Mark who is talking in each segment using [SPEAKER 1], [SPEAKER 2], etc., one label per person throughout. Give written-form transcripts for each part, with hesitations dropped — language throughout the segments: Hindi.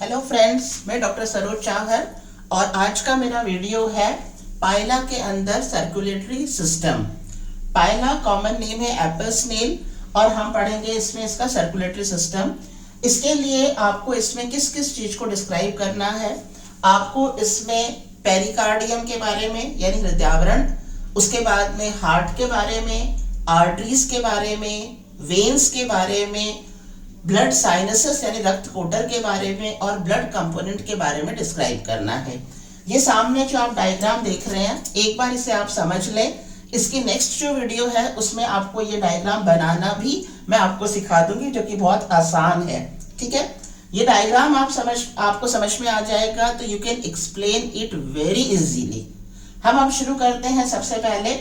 [SPEAKER 1] हेलो फ्रेंड्स, मैं डॉक्टर सरोज चाहर और आज का मेरा वीडियो है पायला के अंदर सर्कुलेटरी सिस्टम। पायला कॉमन नेम है एप्पल स्नेल और हम पढ़ेंगे इसमें इसका सर्कुलेटरी सिस्टम। इसके लिए आपको इसमें किस किस चीज को डिस्क्राइब करना है। आपको इसमें पेरिकार्डियम के बारे में यानी हृदयावरण, उसके बाद में हार्ट के बारे में, आर्टरीज के बारे में, वेन्स के बारे में, ब्लड साइनसेस यानी रक्त कोटर के बारे में और ब्लड कंपोनेंट के बारे में डिस्क्राइब करना है। ये सामने जो आप डायग्राम देख रहे हैं, एक बार इसे आप समझ लें। इसकी नेक्स्ट जो वीडियो है उसमें आपको ये डायग्राम बनाना भी मैं आपको सिखा दूंगी, जो कि बहुत आसान है। ठीक है, ये डायग्राम आपको समझ में आ जाएगा तो you can explain it very easily. हम अब शुरू करते हैं सबसे पहले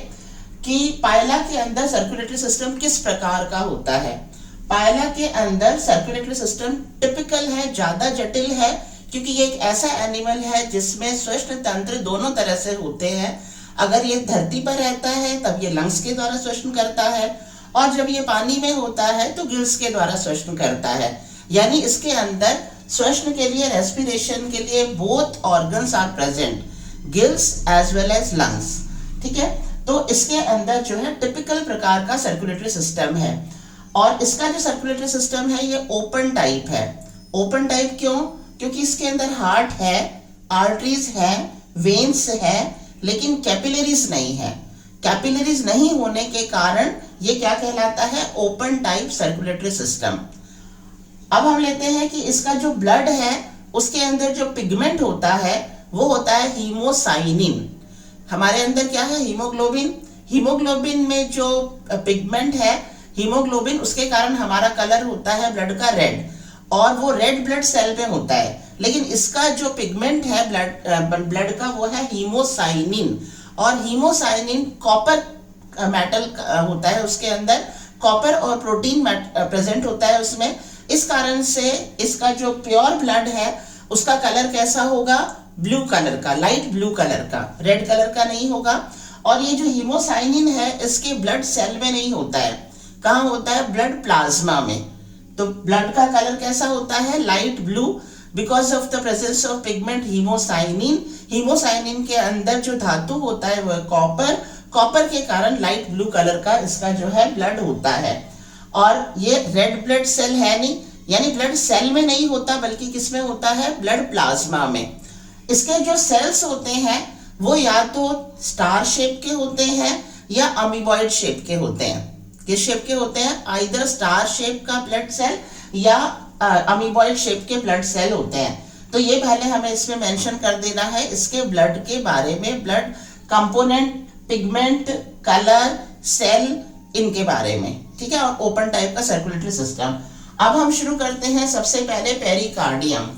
[SPEAKER 1] कि पायला के अंदर सर्कुलेटरी सिस्टम किस प्रकार का होता है। पायला के अंदर सर्कुलेटरी सिस्टम टिपिकल है, ज्यादा जटिल है, क्योंकि ये एक ऐसा एनिमल है जिसमें श्वसन तंत्र दोनों तरह से होते हैं। अगर ये धरती पर रहता है तब ये लंग्स के द्वारा श्वसन करता है, और जब ये पानी में होता है तो गिल्स के द्वारा श्वसन करता है। यानी इसके अंदर श्वसन के लिए, रेस्पिरेशन के लिए both organs are present, gills as well as lungs. ठीक है, तो इसके अंदर जो है टिपिकल प्रकार का सर्कुलेटरी सिस्टम है। और इसका जो सर्कुलेटरी सिस्टम है ये ओपन टाइप है। ओपन टाइप क्यों? क्योंकि इसके अंदर हार्ट है, आर्टरीज है, वेन्स है, लेकिन कैपिलरीज नहीं है। कैपिलरीज नहीं होने के कारण ये क्या कहलाता है? Open type circulatory system. अब हम लेते हैं कि इसका जो ब्लड है उसके अंदर जो पिगमेंट होता है वो होता है हीमोसाइनिन। हमारे अंदर क्या है? हीमोग्लोबिन। हीमोग्लोबिन में जो पिगमेंट है हीमोग्लोबिन, उसके कारण हमारा कलर होता है ब्लड का रेड, और वो रेड ब्लड सेल में होता है। लेकिन इसका जो पिगमेंट है ब्लड का वो है हीमोसाइनिन, और हीमोसाइनिन कॉपर मेटल होता है, उसके अंदर कॉपर और प्रोटीन प्रेजेंट होता है उसमें। इस कारण से इसका जो प्योर ब्लड है उसका कलर कैसा होगा? ब्लू कलर का, लाइट ब्लू कलर का, रेड कलर का नहीं होगा। और ये जो हीमोसाइनिन है इसके ब्लड सेल में नहीं होता है। कहाँ होता है? ब्लड प्लाज्मा में। तो ब्लड का कलर कैसा होता है? Light blue, because of the presence of pigment haemocyanin. Haemocyanin के अंदर जो धातु होता है वो कॉपर, कॉपर के कारण लाइट ब्लू कलर का इसका जो है ब्लड होता है। और ये रेड ब्लड सेल है नहीं, यानी ब्लड सेल में नहीं होता, बल्कि किसमें होता है? ब्लड प्लाज्मा में। इसके जो सेल्स होते हैं वो या तो स्टार शेप के होते हैं या अमीबॉइड शेप के होते हैं। किस शेप के होते हैं? आइदर स्टार शेप का ब्लड सेल या अमीबॉइड शेप के ब्लड सेल होते हैं। तो ये पहले हमें इसमें मेंशन कर देना है इसके ब्लड के बारे में, blood component, pigment, colour, cell, इनके बारे में। ठीक है, और ओपन टाइप का सर्कुलेटरी सिस्टम। अब हम शुरू करते हैं सबसे पहले पेरिकार्डियम।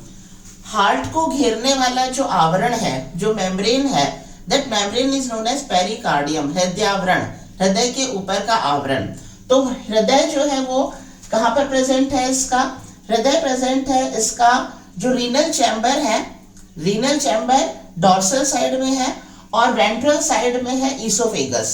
[SPEAKER 1] हार्ट को घेरने वाला जो आवरण है, जो मेम्ब्रेन है, that membrane is known as pericardium, हृदयावरण, हृदय के ऊपर का आवरण। तो हृदय जो है वो कहाँ पर प्रेजेंट है? इसका हृदय प्रेजेंट है इसका जो रीनल चैम्बर है, रीनल चैम्बर डॉर्सल साइड में है और वेंट्रल साइड में है ईसोफेगस।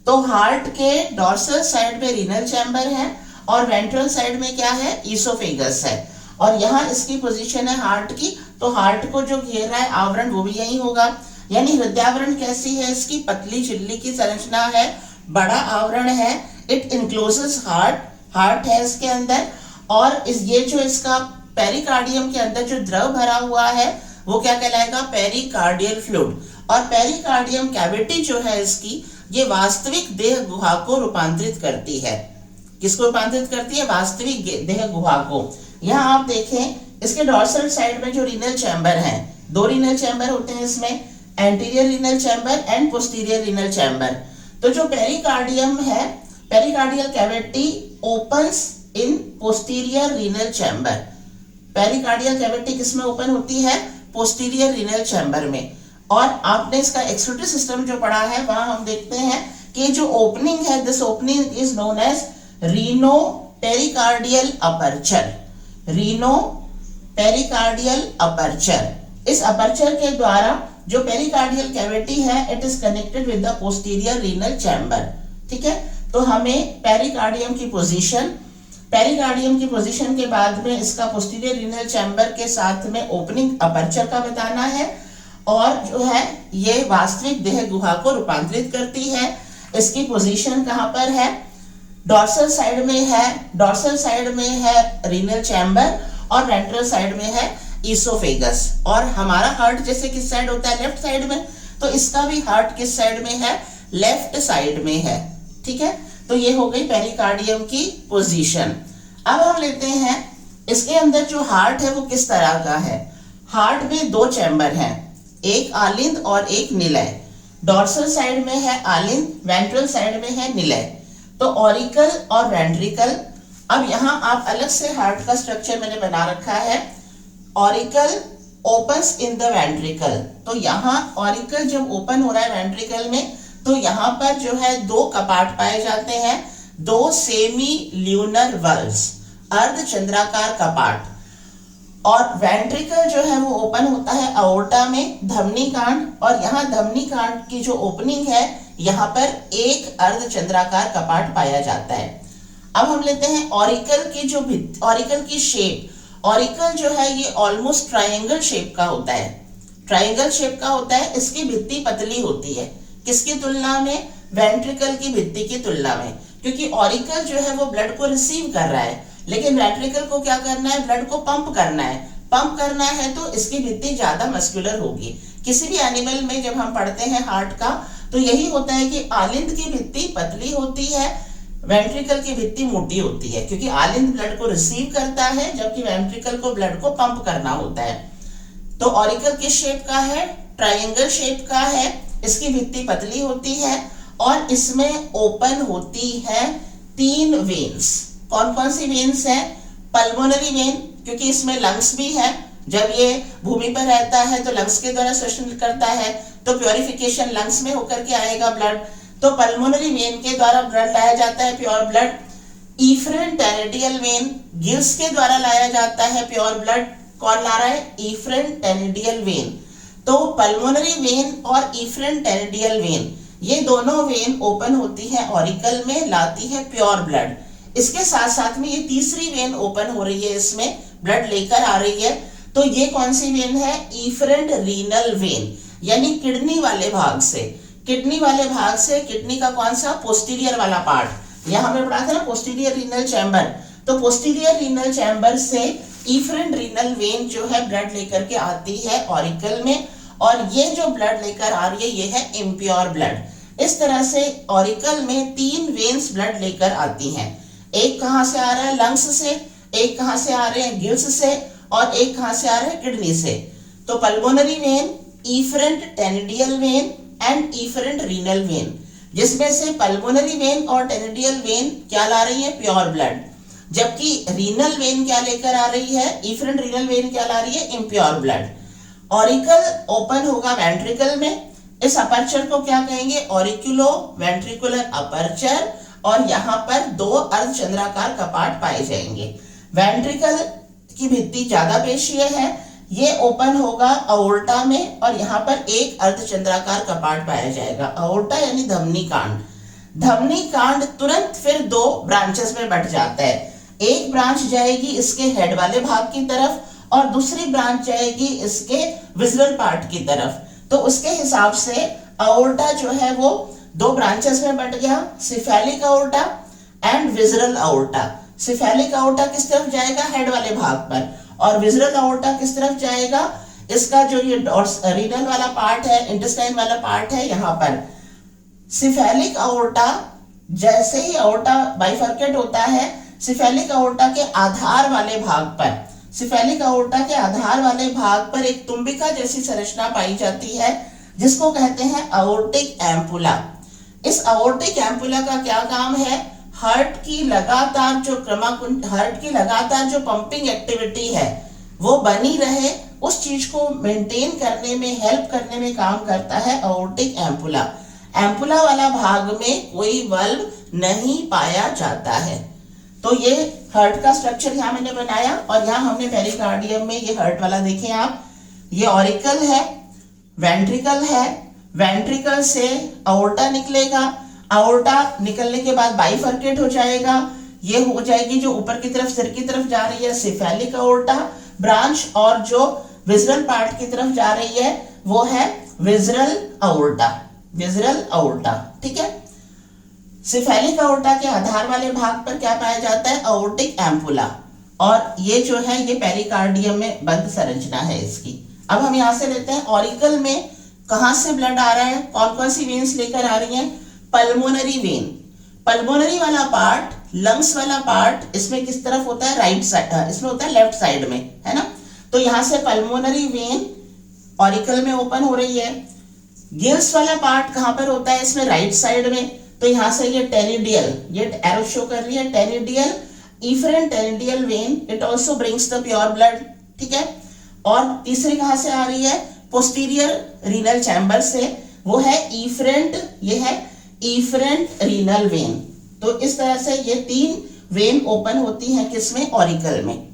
[SPEAKER 1] तो हार्ट के डॉर्सल साइड में रीनल चैम्बर है और वेंट्रल साइड में क्या है? ईसोफेगस है। और यहाँ इसकी पोजीशन है हार्ट की, तो हार्ट को जो घेर रहा है आवरण वो भी यही होगा। यानी हृदयावरण कैसी है? इसकी पतली झिल्ली की संरचना है, बड़ा आवरण है। इट इनक्लोजेस हार्ट, हार्ट है इसके अंदर। और ये जो इसका पेरिकार्डियम के अंदर जो द्रव भरा हुआ है वो क्या कहलाएगा? Pericardial fluid. और पेरिकार्डियम कैविटी जो है इसकी, ये वास्तविक देह गुहा को रूपांतरित करती है। किसको रूपांतरित करती है? वास्तविक देह गुहा को। यहाँ आप देखें इसके डॉर्सल साइड में जो रीनल चैम्बर है, दो रीनल चैम्बर होते हैं इसमें, anterior renal chamber and posterior renal chamber. तो जो पेरिकार्डियम है, पेरिकार्डियल कैविटी ओपन्स इन posterior renal chamber. Pericardial cavity किसमें ओपन होती है? पोस्टीरियर रीनल चैम्बर में। और आपने इसका एक्सक्रीटरी सिस्टम जो पढ़ा है वहां हम देखते हैं कि जो ओपनिंग है, this opening is known as reno pericardial aperture. Reno pericardial aperture. इस अपर्चर के द्वारा जो पेरिकार्डियल कैविटी है it is connected with the posterior renal chamber. ठीक है, तो हमें पेरिकार्डियम की पोजीशन पेरिकार्डियम की पोजीशन के बाद में इसका पोस्टीरियर रीनल चैम्बर के साथ में ओपनिंग अपर्चर का बताना है, और जो है ये वास्तविक देह गुहा को रूपांतरित करती है। इसकी पोजीशन कहाँ पर है? डॉर्सल साइड में है। डॉर्सल साइड में है रीनल चैम्बर और वेंट्रल साइड में है ईसोफेगस। और हमारा हार्ट जैसे किस साइड होता है? लेफ्ट साइड में, तो इसका भी हार्ट किस साइड में है? लेफ्ट साइड में है। ठीक है, तो ये हो गई पेरिकार्डियम की पोजीशन। अब हम लेते हैं इसके अंदर जो हार्ट है वो किस तरह का है। हार्ट में दो चैम्बर हैं, एक आलिंद और एक निलय। डॉर्सल साइड में है आलिंद, वेंट्रल साइड में है निलय। तो ऑरिकल और वेंट्रिकल। अब यहाँ आप अलग से हार्ट का स्ट्रक्चर मैंने बना रखा है। Auricle opens in the ventricle, तो यहाँ ऑरिकल जब ओपन हो रहा है वेंट्रिकल में, तो यहाँ पर जो है दो कपाट पाए जाते हैं, दो सेमी ल्यूनर वल्व्स, अर्धचंद्राकार कपाट। और वेंट्रिकल जो है वो ओपन होता है अओर्टा में, धमनी कांड, और यहाँ धमनी कांड की जो ओपनिंग है यहाँ पर एक अर्धचंद्राकार कपाट पाया जाता है। अब हम लेते हैं ऑरिकल की जो ऑरिकल की शेप। ऑरिकल जो है ये ऑलमोस्ट ट्रायंगल शेप का होता है। ट्रायंगल शेप का होता है, इसकी भित्ति पतली होती है। किसकी तुलना में? वेंट्रिकल की भित्ति की तुलना में, क्योंकि ऑरिकल जो है वो ब्लड को रिसीव कर रहा है, लेकिन वेंट्रिकल को क्या करना है? ब्लड को पंप करना है। पंप करना है तो इसकी भित्ति ज्यादा मस्कुलर होगी। किसी भी एनिमल में जब हम पढ़ते हैं हार्ट का, तो यही होता है कि आलिंद की भित्ति पतली होती है, वेंट्रिकल की भित्ति मोटी होती है, क्योंकि आलिंद ब्लड को रिसीव करता है जबकि वेंट्रिकल को ब्लड को पंप करना होता है। तो ऑरिकल किस शेप का है? ट्रायंगल शेप का है। इसकी भित्ति पतली होती है और इसमें ओपन होती है तीन वेन्स। कौन कौन सी वेन्स हैं? पल्मोनरी वेन, क्योंकि इसमें लंग्स भी है। जब ये भूमि पर रहता है तो लंग्स के द्वारा श्वसन करता है, तो प्योरिफिकेशन लंग्स में होकर के आएगा ब्लड, तो पल्मोनरी वेन के द्वारा ब्लड लाया जाता है, प्योर ब्लड। इफ्रेन टेनिडियल वेन, गिल्स के द्वारा लाया जाता है प्योर ब्लड। कौन ला रहा है? इफ्रेन टेनिडियल वेन। तो पल्मोनरी वेन और इफ्रेन टेनिडियल वेन, ये दोनों वेन ओपन होती है ऑरिकल में, लाती है प्योर ब्लड। इसके साथ साथ में ये तीसरी वेन ओपन हो रही है, इसमें ब्लड लेकर आ रही है। तो ये कौन सी वेन है? इफरेंट रीनल वेन, यानी किडनी वाले भाग से। किडनी वाले भाग से, किडनी का कौन सा? पोस्टीरियर वाला पार्ट। यहाँ हमने पढ़ा था ना पोस्टीरियर रीनल चैम्बर, तो पोस्टीरियर रीनल चैम्बर से इफरेंट रीनल वेन जो है ब्लड लेकर के आती है ऑरिकल में, और ये जो ब्लड लेकर आ रही है ये है इम्प्योर ब्लड। इस तरह से ऑरिकल में तीन वेन्स ब्लड लेकर आती हैं। एक कहाँ से आ रहा है? लंग्स से। एक कहाँ से आ रहे हैं? गिल्स से। और एक कहाँ से आ रहे हैं? किडनी से। तो pulmonary vein, efferent ctenidial vein and efferent renal vein, जिसमें से पल्मोनरी वेन और टेनिडियल वेन क्या ला रही है? Pure blood. जबकि रीनल वेन क्या लेकर आ रही है? इफरेंट रीनल वेन क्या ला रही है? Impure blood. ऑरिकल ओपन होगा वेंट्रिकल में। इस अपर्चर को क्या कहेंगे? Auriculo ventricular aperture. और यहाँ पर दो अर्धचंद्राकार कपाट पाए जाएंगे। वेंट्रिकल की भित्ति ज्यादा पेशीय है, ये ओपन होगा अओर्टा में, और यहाँ पर एक अर्धचंद्राकार कपाट पाया जाएगा। अओर्टा यानी धमनी कांड। धमनी कांड तुरंत फिर दो ब्रांचेस में बट जाता है। एक ब्रांच जाएगी इसके हेड वाले भाग की तरफ, और दूसरी ब्रांच जाएगी इसके विजरल पार्ट की तरफ। तो उसके हिसाब से अओर्टा जो है वो दो ब्रांचेस में बट गया, सिफेलिक अओर्टा एंड विजरल अओर्टा। सिफेलिक अओर्टा किस तरफ जाएगा? हेड वाले भाग पर। और विजरल अओर्टा किस तरफ जाएगा? इसका जो ये रीनल वाला पार्ट है, इंटेस्टाइन वाला पार्ट है, यहाँ पर। सिफेलिक अओर्टा, जैसे ही अओर्टा बाइफर्केट होता है, सिफेलिक अओर्टा के आधार वाले भाग पर, सिफेलिक अओर्टा के आधार वाले भाग पर एक तुम्बिका जैसी संरचना पाई जाती है, जिसको कहते हैं अओर्टिक एम्पुला। इस अओर्टिक एम्पुला का क्या काम है? हार्ट की लगातार जो पंपिंग एक्टिविटी है वो बनी रहे, उस चीज को मेंटेन करने में, हेल्प करने में काम करता है अओर्टिक एम्पुला। एम्पुला वाला भाग में कोई वल्व नहीं पाया जाता है। तो ये हार्ट का स्ट्रक्चर यहाँ मैंने बनाया, और यहाँ हमने पेरिकार्डियम में ये हार्ट वाला देखें आप, ये ऑरिकल है, वेंट्रिकल है, वेंट्रिकल से अओर्टा निकलेगा, अओर्टा निकलने के बाद बाइफर्केट हो जाएगा, ये हो जाएगी जो ऊपर की तरफ सिर की तरफ जा रही है सिफेलिक अओर्टा ब्रांच, और जो विजरल पार्ट की तरफ जा रही है वो है विजरल अओर्टा, विजरल अओर्टा। ठीक है, सिफेलिक अओर्टा के आधार वाले भाग पर क्या पाया जाता है? अओर्टिक एम्पुला, और ये जो है ये पेरिकार्डियम में बंद संरचना है इसकी। अब हम यहां से लेते हैं ऑरिकल में कहां से ब्लड आ रहा है, कौन कौन सी वेन्स लेकर आ रही हैं? पल्मोनरी वेन, पल्मोनरी वाला पार्ट, लंग्स वाला पार्ट इसमें किस तरफ होता है? राइट साइड, इसमें होता है लेफ्ट साइड में, है ना। तो यहां से पल्मोनरी वेन ऑरिकल में ओपन हो रही है। गिल्स वाला पार्ट कहां पर होता है? इसमें राइट साइड में, तो यहां से ये टेनिडियल, ये एरो शो कर रही है ctenidial, efferent ctenidial vein, it also brings the pure blood. ठीक है, और तीसरी कहां से आ रही है? पोस्टीरियर रीनल चैम्बर से, वो है इफरेंट, ये है इफरेंट रीनल वेन। तो इस तरह से ये 3 वेन ओपन होती हैं किसमें? ऑरिकल में।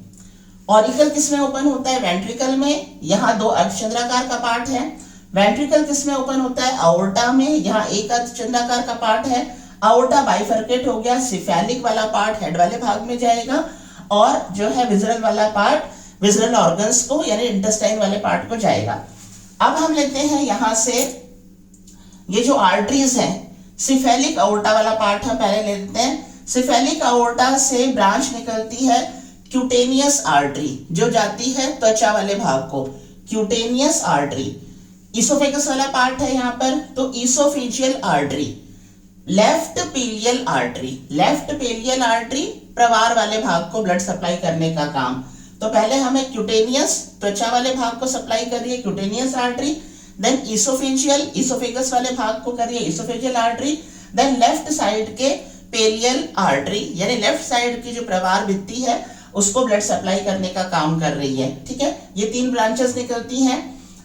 [SPEAKER 1] ऑरिकल किसमें ओपन होता है? वेंट्रिकल में, यहाँ 2 अर्धचंद्राकार का पार्ट है। वेंट्रिकल किसमें ओपन होता है? अओर्टा में, यहाँ एक अर्धचंद्राकार का पार्ट है। अओर्टा बाइफर्केट हो गया, सिफेलिक वाला पार्ट हेड वाले भाग में जाएगा, और जो है विजरल वाला पार्ट विजरल ऑर्गन्स को यानी इंटेस्टाइन वाले पार्ट को जाएगा। अब हम लेते हैं यहां से ये जो आर्टरीज हैं, सिफेलिक अओर्टा वाला पार्ट हम पहले लेते हैं। सिफेलिक अओर्टा से ब्रांच निकलती है क्यूटेनियस आर्टरी, जो जाती है त्वचा वाले भाग को, क्यूटेनियस आर्टरी। इसोफेगस वाला पार्ट है यहाँ पर, तो oesophageal artery. Left pallial artery, left pallial artery प्रवार वाले भाग को ब्लड सप्लाई करने का काम। तो पहले हमें क्यूटेनियस त्वचा वाले भाग को सप्लाई कर रही है cutaneous artery, then oesophageal oesophagus वाले भाग को कर रही है oesophageal artery, then left side के पेलियल आर्टरी यानी लेफ्ट साइड की जो प्रवार भित्ति है उसको ब्लड सप्लाई करने का काम कर रही है। ठीक है, ये 3 ब्रांचेस निकलती हैं।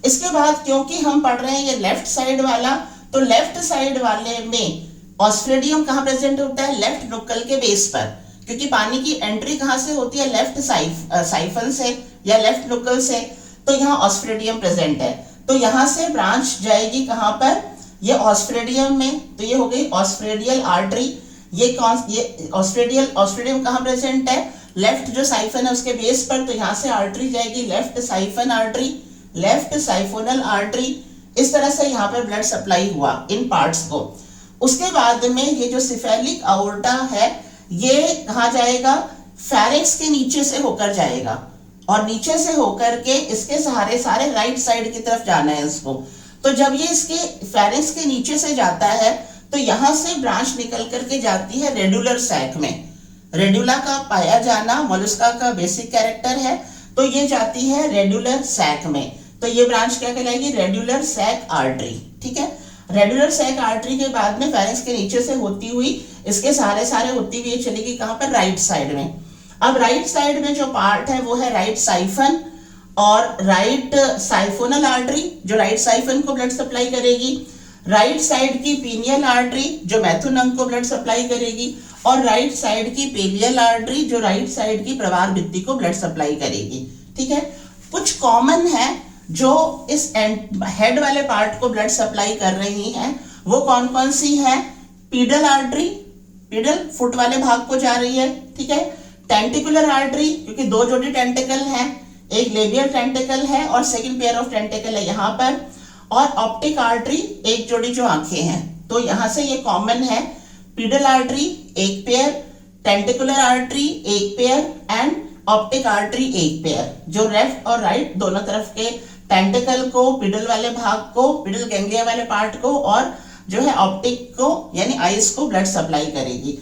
[SPEAKER 1] इसके बाद क्योंकि हम पढ़ रहे हैं ये लेफ्ट साइड वाला, तो लेफ्ट साइड वाले में ऑस्ट्रेडियम कहाँ प्रेजेंट होता है? लेफ्ट नुक्कल के बेस पर, क्योंकि पानी की एंट्री कहां से होती है? लेफ्ट साइफन से या लेफ्ट नुक्कल से, तो यहाँ ऑस्ट्रेडियम प्रेजेंट है। तो यहां से ब्रांच जाएगी कहां पर? ये ऑस्ट्रेडियम में, तो ये हो गई ऑस्ट्रेडियल आर्टरी। ये ऑस्ट्रेडियम कहां प्रेजेंट है? लेफ्ट जो साइफन है उसके बेस पर, तो यहां से आर्टरी जाएगी left siphon artery, left siphonal artery. इस तरह से यहाँ पर ब्लड सप्लाई हुआ इन पार्ट्स को। उसके बाद में ये जो सिफेलिक अओर्टा है ये कहाँ जाएगा? फेरिंक्स के नीचे से होकर जाएगा, और नीचे से होकर के इसके सहारे सारे राइट साइड की तरफ जाना है इसको। तो जब ये इसके फेरिंक्स के नीचे से जाता है तो यहां से ब्रांच निकल करके जाती है रेडुलर सैक में। रेडुला का पाया जाना मोलस्का का बेसिक कैरेक्टर है, तो ये जाती है रेडुलर सैक में। तो ये ब्रांच क्या कहलाएगी? रेडुलर सैक आर्टरी। ठीक है, रेडुलर सैक आर्टरी के बाद में फेरिंक्स के नीचे से होती हुई इसके सारे होती हुई चलेगी कहां पर? राइट साइड में। अब राइट साइड में जो पार्ट है वो है राइट साइफन और राइट साइफोनल आर्टरी, जो राइट साइफन को ब्लड सप्लाई करेगी, राइट साइड की पीनियल आर्टरी जो मैथुन अंग को ब्लड सप्लाई करेगी, और राइट साइड की पेलियल आर्टरी जो राइट साइड की प्रवार भित्ति को ब्लड सप्लाई करेगी। ठीक है, कुछ कॉमन है जो इस हेड वाले पार्ट को ब्लड सप्लाई कर रही हैं, वो कौन कौन सी है? पीडल आर्टरी, पीडल फुट वाले भाग को जा रही है। ठीक है, टेंटिकुलर आर्टरी क्योंकि 2 जोड़ी टेंटिकल हैं, एक लेबियल टेंटिकल है और सेकंड पेयर ऑफ टेंटिकल है यहाँ पर, और ऑप्टिक आर्टरी एक जोड़ी जो आंखें हैं। तो यहां से ये कॉमन है, पीडल आर्टरी एक पेयर, टेंटिकुलर आर्टरी एक पेयर एंड ऑप्टिक आर्टरी एक पेयर, जो लेफ्ट और राइट दोनों तरफ के टेंटिकल को, पीडल वाले भाग को, पीडल गैंग्लिया वाले पार्ट को और जो है ऑप्टिक को यानी आईज को ब्लड सप्लाई करेगी।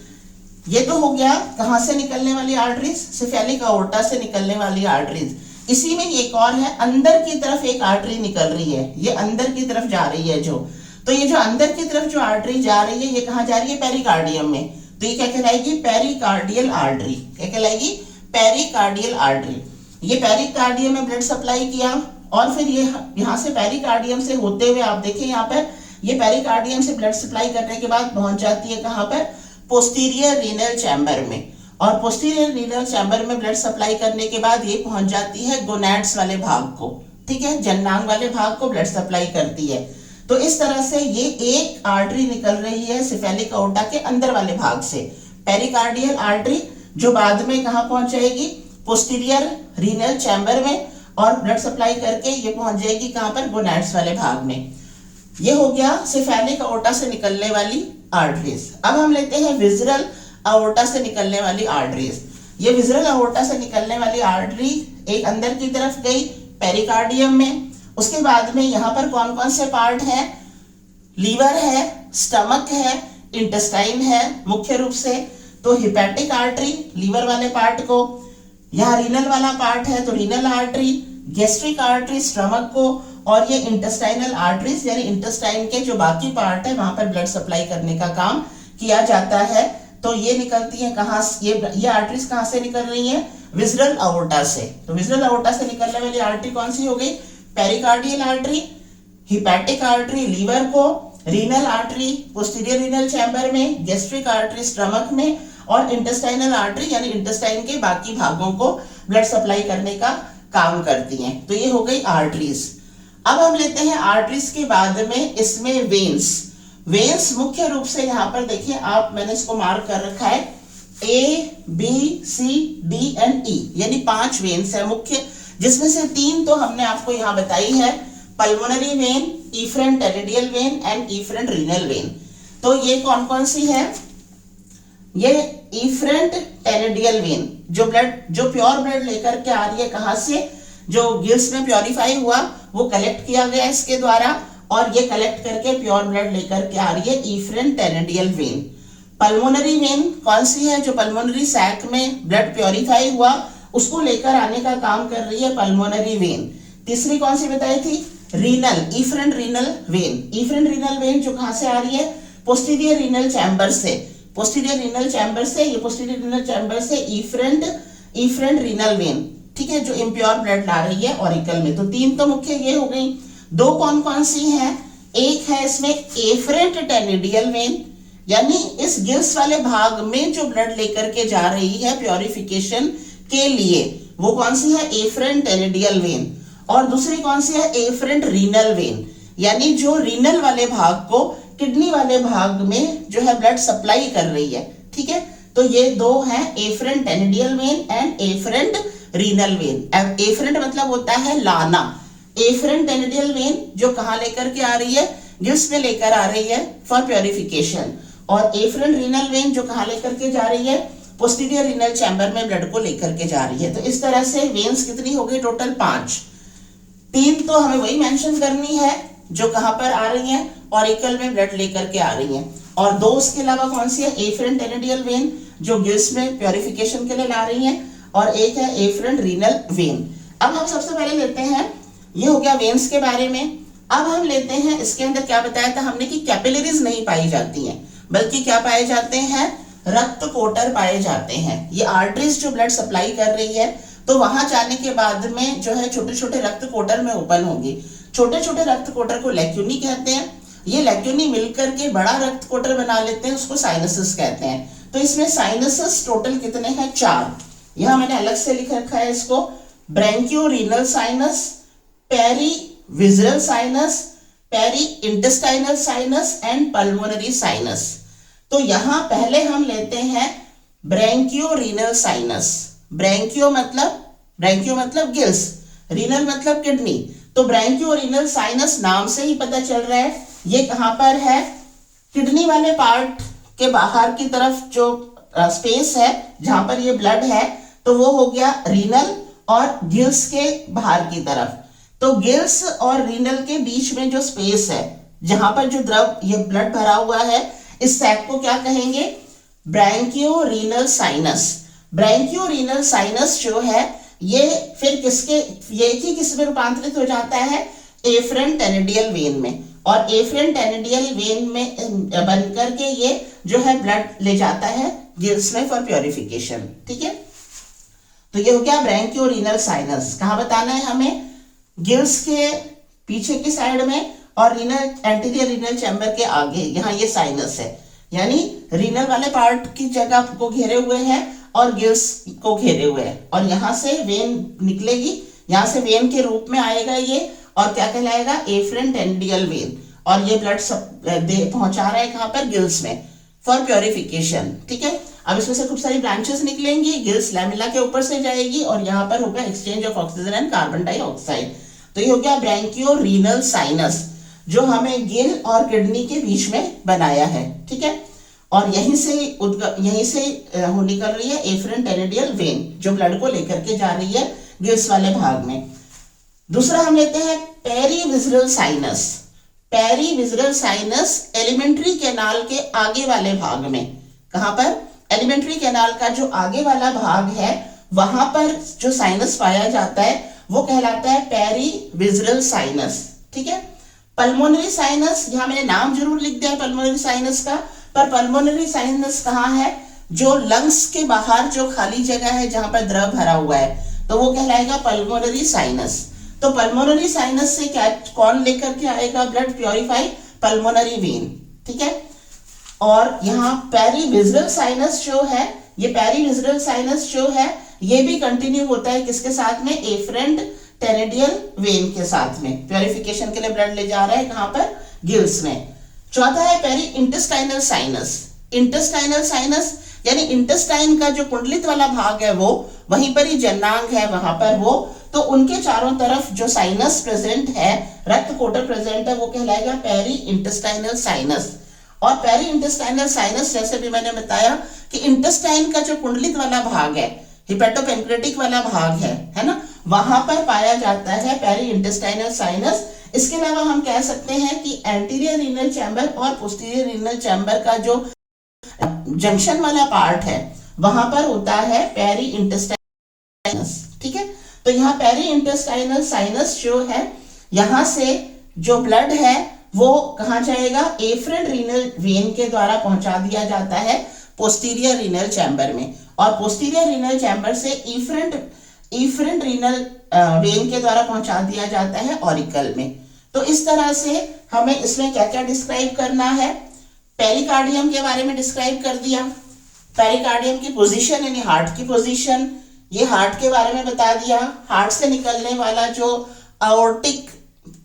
[SPEAKER 1] ये तो हो गया कहां से निकलने वाली आर्टरीज? सिफेलिक अओर्टा से निकलने वाली आर्टरीज। इसी में एक और है, अंदर की तरफ एक आर्टरी निकल रही है, ये अंदर की तरफ जा रही है जो, तो ये जो अंदर की तरफ जो आर्टरी जा रही है ये कहां जा रही है? पेरिकार्डियम में। तो ये क्या कहलाएगी? Pericardial artery. क्या कहलाएगी? Pericardial artery. ये पेरिकार्डियम में ब्लड सप्लाई किया और फिर ये यहाँ से पेरिकार्डियम से होते हुए आप देखिए यहाँ पर ये पेरिकार्डियम से ब्लड सप्लाई करने के बाद पहुंच जाती है कहां पर? पोस्टीरियर रीनल चैम्बर में, और पोस्टीरियर रीनल चैम्बर में ब्लड सप्लाई करने के बाद ये पहुंच जाती है गोनैड्स वाले भाग को। ठीक है, जननांग वाले भाग को ब्लड सप्लाई करती है। तो इस तरह से ये एक आर्टरी निकल रही है सिफेलिक अओर्टा के अंदर वाले भाग से, पेरिकार्डियल आर्टरी जो बाद में कहाँ पहुंच जाएगी, पोस्टीरियर रीनल चैम्बर में, और ब्लड सप्लाई करके ये पहुंच जाएगी कहाँ पर, गोनैड्स वाले भाग में। ये हो गया सिफेलिक अओर्टा से निकलने वाली आर्टरीज। अब हम लेते हैं विजरल अओर्टा से निकलने वाली आर्टरीज। ये विजरल अओर्टा से निकलने वाली आर्टरी एक अंदर की तरफ गई पेरिकार्डियम में। उसके बाद में यहाँ पर कौन कौन से पार्ट है, लीवर है, स्टमक है, इंटेस्टाइन है मुख्य रूप से। तो हिपैटिक आर्टरी लीवर वाले पार्ट को, यहाँ रीनल वाला पार्ट है तो renal artery, gastric artery stomach को, और ये इंटेस्टाइनल आर्टरीज यानी इंटेस्टाइन के जो बाकी पार्ट है वहां पर ब्लड सप्लाई करने का काम किया जाता है। तो ये निकलती है कहाँ, ये आर्टरीज कहाँ से निकल रही है, विजरल अओर्टा से। तो विजरल अओर्टा से निकलने वाली आर्टरी कौन सी हो गई, pericardial artery, hepatic artery liver को, renal artery posterior renal chamber में, गैस्ट्रिक आर्टरी स्टमक में, और इंटेस्टाइनल आर्टरी यानी इंटेस्टाइन के बाकी भागों को ब्लड सप्लाई करने का काम करती हैं। तो ये हो गई आर्टरीज। अब हम लेते हैं आर्टरीज के बाद में इसमें वेन्स। वेन्स मुख्य रूप से यहाँ पर देखिए आप, मैंने इसको मार्क कर रखा है ABCDE यानी 5 वेन्स है मुख्य, जिसमें से 3 तो हमने आपको यहाँ बताई है, pulmonary vein, efferent ctenidial vein and efferent renal vein. तो ये कौन कौन सी है, ये इफरेंट टेरिडियल वेन जो प्योर ब्लड लेकर के आ रही है, कहाँ से, जो गिल्स में प्योरीफाई हुआ वो कलेक्ट किया गया इसके द्वारा, और ये कलेक्ट करके प्योर ब्लड लेकर के आ रही है efferent ctenidial when. Pulmonary vein कौन सी है, जो पल्मोनरी सैक में ब्लड प्योरीफाई हुआ उसको लेकर आने का काम कर रही है पल्मोनरी वेन। तीसरी कौन सी बताई थी, renal, efferent renal when. Efferent renal when जो कहां से आ रही है, पोस्टीरियर रीनल चैम्बर से, पोस्टीरियर रीनल चैम्बर से, ये पोस्टीरियर रीनल चैम्बर से इफरेंट रीनल वेन, ठीक है, जो इम्प्योर ब्लड ला रही है ऑरिकल में। तो 3 तो मुख्य ये हो गई। 2 कौन कौन सी हैं, एक है इसमें एफरेंट टेरिडियल वेन, यानी इस गिल्स वाले भाग में जो ब्लड लेकर के जा रही है प्योरिफिकेशन के लिए, वो कौन सी है, एफरेंट टेरिडियल वेन। और दूसरी कौन सी है, एफरेंट रीनल वेन, यानी जो रीनल वाले भाग को किडनी वाले भाग में जो है ब्लड सप्लाई कर रही है, ठीक है। तो ये 2 हैं, efferent ctenidial vein and efferent renal vein. Efferent मतलब होता है लाना, एफरेंट टेरिडियल वेन जो कहां लेकर के आ रही है, गिल्स में लेकर आ रही है फॉर प्योरिफिकेशन, और एफरेंट रीनल वेन जो कहां लेकर के जा रही है, पोस्टीरियर रीनल चैम्बर में ब्लड को लेकर के जा रही है। तो इस तरह से वेन्स कितनी हो गई, टोटल 5। 3 तो हमें वही मेंशन करनी है जो कहां पर आ रही है, ऑरिकल में ब्लड लेकर के आ रही है, और 2 उसके अलावा कौन सी है, एफरेंट टेरिडियल वेन जो गिल्स में प्योरिफिकेशन के लिए ला रही है, और एक है एफरेंट रीनल वेन। अब हम सबसे पहले लेते हैं, ये हो गया वेन्स के बारे में। अब हम लेते हैं, इसके अंदर क्या बताया था हमने कि कैपिलरीज नहीं पाई जाती हैं, बल्कि क्या पाए जाते हैं, रक्त कोटर पाए जाते हैं। ये आर्टरीज जो ब्लड सप्लाई कर रही है, तो वहां जाने के बाद में जो है छोटे छोटे रक्त कोटर में ओपन होंगी। छोटे छोटे रक्त कोटर को लैक्यूनी कहते हैं। ये लैक्यूनी मिलकर के बड़ा रक्त कोटर बना लेते हैं, उसको साइनसेस कहते हैं। तो इसमें साइनसेस टोटल कितने हैं, 4। यहां मैंने अलग से लिख रखा है इसको, branchiorenal sinus, perivisceral sinus, peri intestinal sinus and pulmonary sinus. तो यहां पहले हम लेते हैं ब्रैंकियोरीनल साइनस। ब्रैंकियो मतलब गिल्स, रीनल मतलब किडनी। तो ब्रैंकियोरीनल साइनस नाम से ही पता चल रहा है ये कहां पर है, किडनी वाले पार्ट के बाहर की तरफ जो स्पेस है जहां पर ये ब्लड है, तो वो हो गया रीनल, और गिल्स के बाहर की तरफ। तो गिल्स और रीनल के बीच में जो स्पेस है जहां पर जो द्रव ये ब्लड भरा हुआ है, इस सैक को क्या कहेंगे, ब्रैंकियोरीनल साइनस। ब्रैंकियोरीनल साइनस जो है ये फिर ये किस में रूपांतरित हो जाता है, एफरेंट टेरिडियल वेन में, और एफरेंट टेरिडियल वेन में बनकर के ये जो है ब्लड ले जाता है गिल्स में फॉर प्योरिफिकेशन, ठीक है। तो ये हो गया ब्रैंकियोरीनल साइनस। कहां बताना है हमें, गिल्स के पीछे की साइड में, और रीनल एंटीरियर रीनल चैम्बर के आगे, यहाँ ये साइनस है, यानी रीनल वाले पार्ट की जगह को घेरे हुए हैं और गिल्स को घेरे हुए हैं, और यहाँ से वेन निकलेगी, यहाँ से वेन के रूप में आएगा ये, और क्या कहलाएगा, एफरेंट टेरिडियल वेन, और ये ब्लड पहुंचा रहा है कहां पर, गिल्स में फॉर प्योरिफिकेशन, ठीक है। अब इसमें से खूब सारी ब्रांचेस निकलेंगी, गिल्स लैमेला के ऊपर से जाएगी और यहाँ पर होगा exchange of oxygen and carbon dioxide. तो ये हो गया ब्रैंकियो रीनल साइनस, जो हमें गिल और किडनी के बीच में बनाया है, ठीक है। और यहीं से निकल रही है एफरेंट टेरिडियल वेन, जो ब्लड को लेकर के जा रही है गिल्स वाले भाग में। दूसरा हम लेते हैं perivisceral sinus. Perivisceral sinus alimentary canal के आगे वाले भाग में, कहां पर? एलिमेंट्री कैनाल का जो आगे वाला भाग है वहां पर जो साइनस पाया जाता है वो कहलाता है पेरीविजरल साइनस, ठीक है। पल्मोनरी साइनस, यहां मैंने नाम जरूर लिख दिया है पल्मोनरी साइनस का, पर पल्मोनरी साइनस कहां है? जो लंग्स के बाहर जो खाली जगह है जहां पर द्रव भरा हुआ है, तो वो कहलाएगा पल्मोनरी साइनस। तो पल्मोनरी साइनस से क्या कौन लेकर के आएगा ब्लड? प्योरीफाई पल्मोनरी वेन, ठीक है। और यहाँ पेरीविजरल साइनस जो है, ये पेरीविजरल साइनस जो है ये भी कंटिन्यू होता है किसके साथ में? एफरेंट टेरिडियल वेन के साथ में। प्योरिफिकेशन के लिए ब्लड ले जा रहा है कहां पर? गिल्स में। चौथा है peri intestinal sinus. Intestinal sinus यानी इंटेस्टाइन का जो कुंडलित वाला भाग है वो वहीं पर ही जननांग है वहां पर वो, तो उनके चारों तरफ जो साइनस प्रेजेंट है, रक्त कोटर प्रेजेंट है, वो कहलाएगा पेरी इंटेस्टाइनल साइनस। और पेरी इंटेस्टाइनल साइनस जैसे भी मैंने बताया कि इंटेस्टाइन का जो कुंडलित वाला भाग है, हिपेटोपेनक्रेटिक वाला भाग है ना, वहां पर पाया जाता है पेरी इंटेस्टाइनल साइनस। इसके अलावा हम कह सकते हैं कि एंटीरियर रीनल चैम्बर और पोस्टीरियर रीनल चैम्बर का जो जंक्शन वाला पार्ट है वहां पर होता है पेरी इंटेस्टाइनस, ठीक है। तो यहाँ पेरी इंटेस्टाइनल साइनस जो है, यहां से जो ब्लड है वो कहां जाएगा? एफरेंट रीनल वेन के द्वारा पहुंचा दिया जाता है पोस्टीरियर रीनल चैम्बर में, और पोस्टीरियर रीनल चैम्बर से इफरेंट रीनल वेन के द्वारा पहुंचा दिया जाता है ऑरिकल में। तो इस तरह से हमें इसमें क्या क्या डिस्क्राइब करना है? पेरिकार्डियम के बारे में डिस्क्राइब कर दिया, पेरिकार्डियम की पोजीशन यानी हार्ट की पोजीशन, ये हार्ट के बारे में बता दिया। हार्ट से निकलने वाला जो आयोर्टिक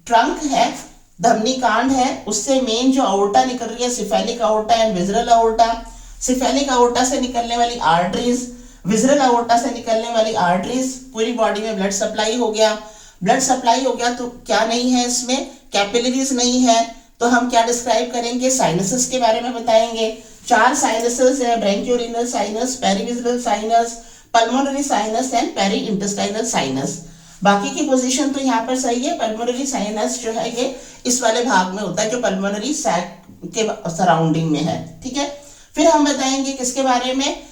[SPEAKER 1] ट्रंक है, धमनी कांड है, उससे मेन जो आयोर्टा निकल रही है सिफेलिक आयोर्टा एंड विजरल आयोर्टा। सिफेलिक आयोर्टा से निकलने वाली आर्टरीज, विजरल आयोर्टा से निकलने वाली आर्टरीज, पूरी बॉडी में ब्लड सप्लाई हो गया। ब्लड सप्लाई हो गया तो क्या नहीं है इसमें? कैपिलरीज नहीं है, तो हम क्या डिस्क्राइब करेंगे? साइनसेस के बारे में बताएंगे। 4 साइनसेस है, branchiorenal sinus, perivisceral sinus, pulmonary sinus and peri intestinal sinus. बाकी की पोजीशन तो यहाँ पर सही है। पल्मोनरी साइनस जो है ये इस वाले भाग में होता है जो पल्मोनरी सैक के सराउंडिंग में है, ठीक है। फिर हम बताएंगे किसके बारे में?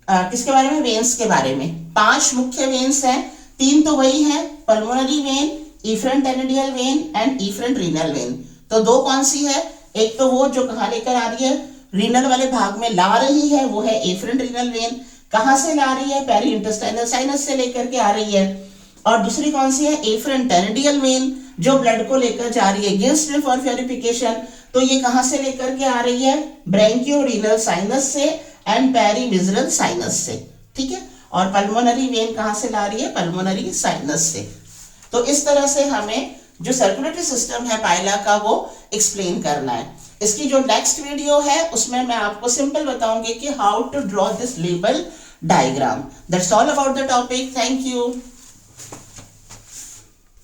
[SPEAKER 1] वेन्स के बारे में। 5 मुख्य वेन्स हैं, 3 तो वही हैं, pulmonary vein, efferent ctenidial vein and efferent renal vein. तो 2 कौन सी है? एक तो वो जो कहाँ लेकर आ रही है, रीनल वाले भाग में ला रही है, वो है एफरेंट रीनल वेन। कहां से ला रही है? पेरी इंटेस्टाइनल साइनस से लेकर के आ रही है। और दूसरी कौन सी है? एफरेंट टेरिडियल वेन, जो ब्लड को लेकर जा रही है गिल्स में फॉर प्योरिफिकेशन। तो ये कहां से लेकर के आ रही है? ब्रैंकियोरीनल साइनस से एंड पेरीविजरल साइनस से, ठीक है। और पल्मोनरी वेन कहां से ला रही है? पल्मोनरी साइनस से। तो इस तरह से हमें जो सर्कुलेटरी सिस्टम है पाइला का वो एक्सप्लेन करना है। इसकी जो नेक्स्ट वीडियो है उसमें मैं आपको सिंपल बताऊंगी कि how to draw this label diagram. That's all about the topic. Thank you.